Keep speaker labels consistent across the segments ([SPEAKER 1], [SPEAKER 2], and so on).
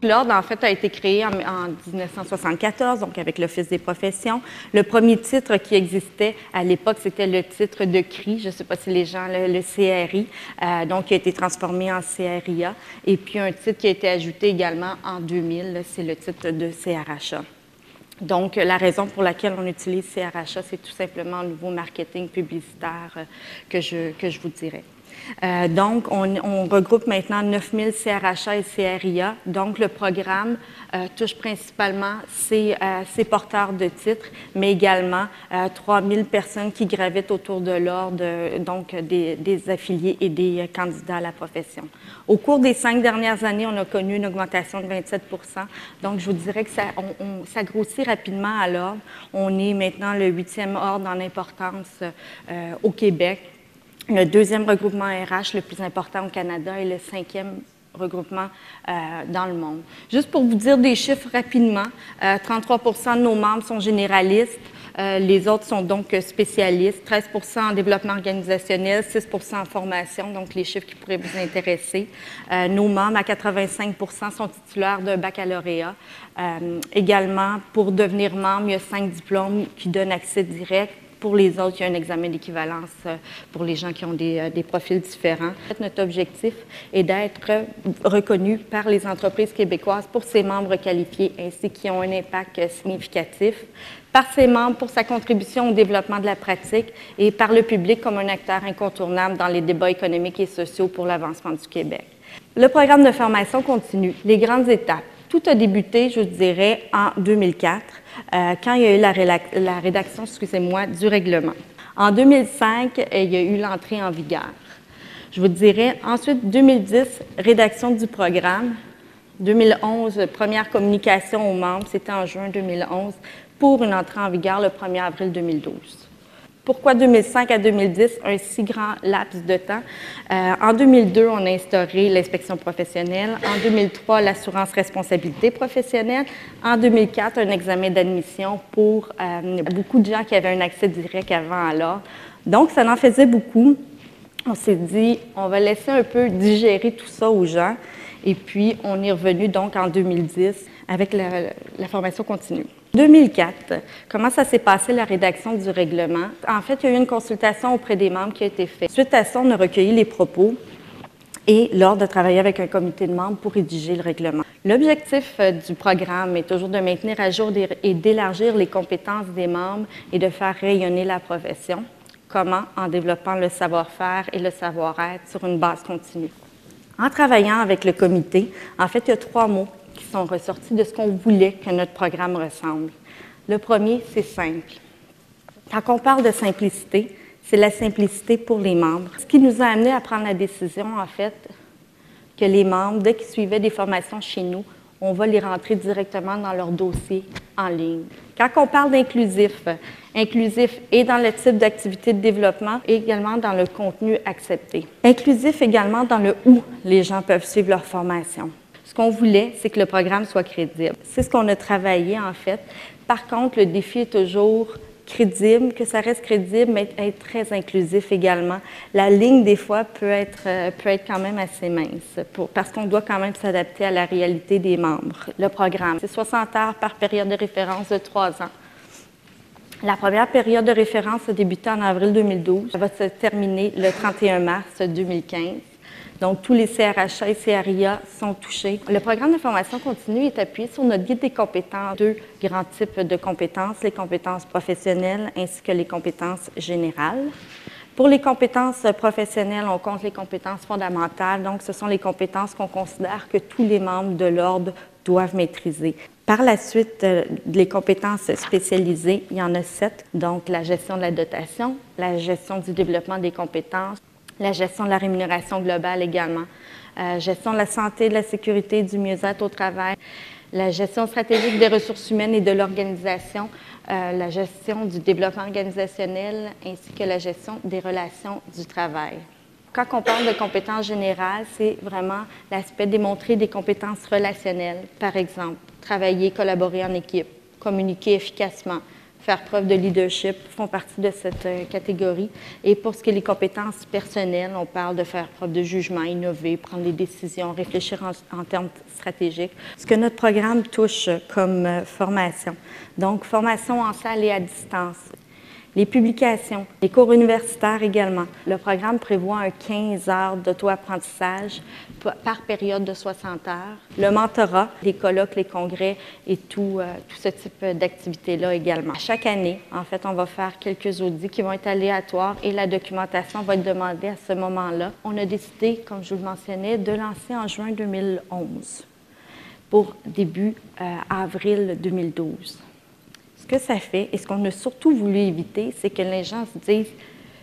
[SPEAKER 1] L'Ordre, en fait, a été créé en 1974, donc avec l'Office des professions. Le premier titre qui existait à l'époque, c'était le titre de CRI, je ne sais pas si les gens, le CRI, donc qui a été transformé en CRIA. Et puis un titre qui a été ajouté également en 2000, c'est le titre de CRHA. Donc, la raison pour laquelle on utilise CRHA, c'est tout simplement le nouveau marketing publicitaire que je vous dirais. Donc, on regroupe maintenant 9000 CRHA et CRIA. Donc, le programme touche principalement ces porteurs de titres, mais également 3000 personnes qui gravitent autour de l'Ordre, donc des affiliés et des candidats à la profession. Au cours des 5 dernières années, on a connu une augmentation de 27 %. Donc, je vous dirais que ça grossit rapidement à l'Ordre. On est maintenant le 8e ordre en importance au Québec. Le 2e regroupement RH le plus important au Canada et le 5e regroupement dans le monde. Juste pour vous dire des chiffres rapidement, 33 % de nos membres sont généralistes, les autres sont donc spécialistes, 13 % en développement organisationnel, 6 % en formation, donc les chiffres qui pourraient vous intéresser. Nos membres, à 85 % sont titulaires d'un baccalauréat. Également, pour devenir membre, il y a 5 diplômes qui donnent accès direct. Pour les autres, il y a un examen d'équivalence pour les gens qui ont des profils différents. Notre objectif est d'être reconnu par les entreprises québécoises pour ses membres qualifiés ainsi qui ont un impact significatif, par ses membres pour sa contribution au développement de la pratique et par le public comme un acteur incontournable dans les débats économiques et sociaux pour l'avancement du Québec. Le programme de formation continue. Les grandes étapes. Tout a débuté, je dirais, en 2004, quand il y a eu la rédaction, du règlement. En 2005, il y a eu l'entrée en vigueur. Je vous dirais, ensuite, 2010, rédaction du programme. 2011, première communication aux membres, c'était en juin 2011, pour une entrée en vigueur le 1er avril 2012. Pourquoi 2005 à 2010, un si grand laps de temps? En 2002, on a instauré l'inspection professionnelle. En 2003, l'assurance responsabilité professionnelle. En 2004, un examen d'admission pour beaucoup de gens qui avaient un accès direct avant à l'Ordre. Donc, ça en faisait beaucoup. On s'est dit, on va laisser un peu digérer tout ça aux gens. Et puis, on est revenu donc en 2010 avec la formation continue. 2004, comment ça s'est passé la rédaction du règlement? En fait, il y a eu une consultation auprès des membres qui a été faite. Suite à ça, on a recueilli les propos et l'Ordre a travaillé avec un comité de membres pour rédiger le règlement. L'objectif du programme est toujours de maintenir à jour et d'élargir les compétences des membres et de faire rayonner la profession. Comment? En développant le savoir-faire et le savoir-être sur une base continue. En travaillant avec le comité, en fait, il y a 3 mots qui sont ressortis de ce qu'on voulait que notre programme ressemble. Le premier, c'est simple. Quand on parle de simplicité, c'est la simplicité pour les membres. Ce qui nous a amené à prendre la décision, en fait, que les membres, dès qu'ils suivaient des formations chez nous, on va les rentrer directement dans leur dossier en ligne. Quand on parle d'inclusif, inclusif et dans le type d'activité de développement et également dans le contenu accepté. Inclusif également dans le où les gens peuvent suivre leur formation. Ce qu'on voulait, c'est que le programme soit crédible. C'est ce qu'on a travaillé, en fait. Par contre, le défi est toujours crédible, que ça reste crédible, mais être très inclusif également. La ligne, des fois, peut être quand même assez mince, parce qu'on doit quand même s'adapter à la réalité des membres. Le programme, c'est 60 heures par période de référence de 3 ans. La première période de référence a débuté en avril 2012. Elle va se terminer le 31 mars 2015. Donc, tous les CRHA et CRIA sont touchés. Le programme de formation continue est appuyé sur notre guide des compétences. 2 grands types de compétences, les compétences professionnelles ainsi que les compétences générales. Pour les compétences professionnelles, on compte les compétences fondamentales. Donc, ce sont les compétences qu'on considère que tous les membres de l'Ordre doivent maîtriser. Par la suite, les compétences spécialisées, il y en a 7. Donc, la gestion de la dotation, la gestion du développement des compétences, la gestion de la rémunération globale également, gestion de la santé, de la sécurité, du mieux-être au travail, la gestion stratégique des ressources humaines et de l'organisation, la gestion du développement organisationnel ainsi que la gestion des relations du travail. Quand on parle de compétences générales, c'est vraiment l'aspect démontrer des compétences relationnelles. Par exemple, travailler, collaborer en équipe, communiquer efficacement, faire preuve de leadership font partie de cette catégorie. Et pour ce qui est des compétences personnelles, on parle de faire preuve de jugement, innover, prendre des décisions, réfléchir en termes stratégiques. Ce que notre programme touche comme formation, donc formation en salle et à distance. Les publications, les cours universitaires également. Le programme prévoit un 15 heures d'auto-apprentissage par période de 60 heures. Le mentorat, les colloques, les congrès et tout ce type d'activités-là également. Chaque année, en fait, on va faire quelques audits qui vont être aléatoires et la documentation va être demandée à ce moment-là. On a décidé, comme je vous le mentionnais, de lancer en juin 2011 pour début avril 2012. Ce que ça fait, et ce qu'on a surtout voulu éviter, c'est que les gens se disent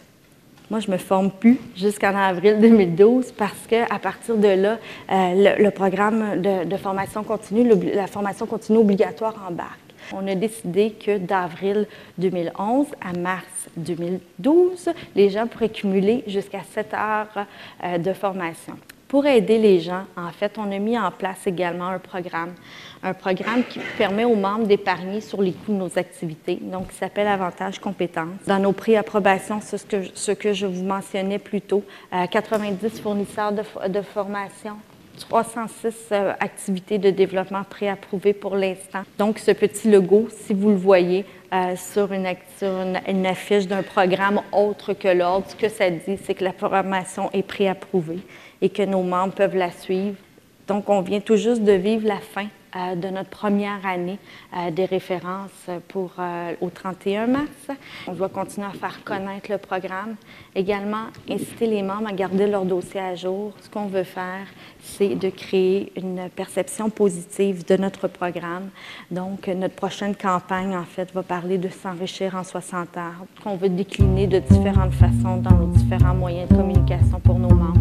[SPEAKER 1] « Moi, je ne me forme plus jusqu'en avril 2012 parce qu'à partir de là, le programme de formation continue, la formation continue obligatoire embarque. » On a décidé que d'avril 2011 à mars 2012, les gens pourraient cumuler jusqu'à 7 heures de formation. Pour aider les gens, en fait, on a mis en place également un programme qui permet aux membres d'épargner sur les coûts de nos activités, donc qui s'appelle Avantage Compétences. Dans nos pré-approbations, c'est ce que je vous mentionnais plus tôt, 90 fournisseurs de formation, 306 activités de développement préapprouvées pour l'instant. Donc, ce petit logo, si vous le voyez sur une affiche d'un programme autre que l'autre, ce que ça dit, c'est que la formation est préapprouvée et que nos membres peuvent la suivre. Donc, on vient tout juste de vivre la fin de notre première année des références au 31 mars. On doit continuer à faire connaître le programme. Également, inciter les membres à garder leur dossier à jour. Ce qu'on veut faire, c'est de créer une perception positive de notre programme. Donc, notre prochaine campagne, en fait, va parler de s'enrichir en 60 heures, qu'on veut décliner de différentes façons dans nos différents moyens de communication pour nos membres.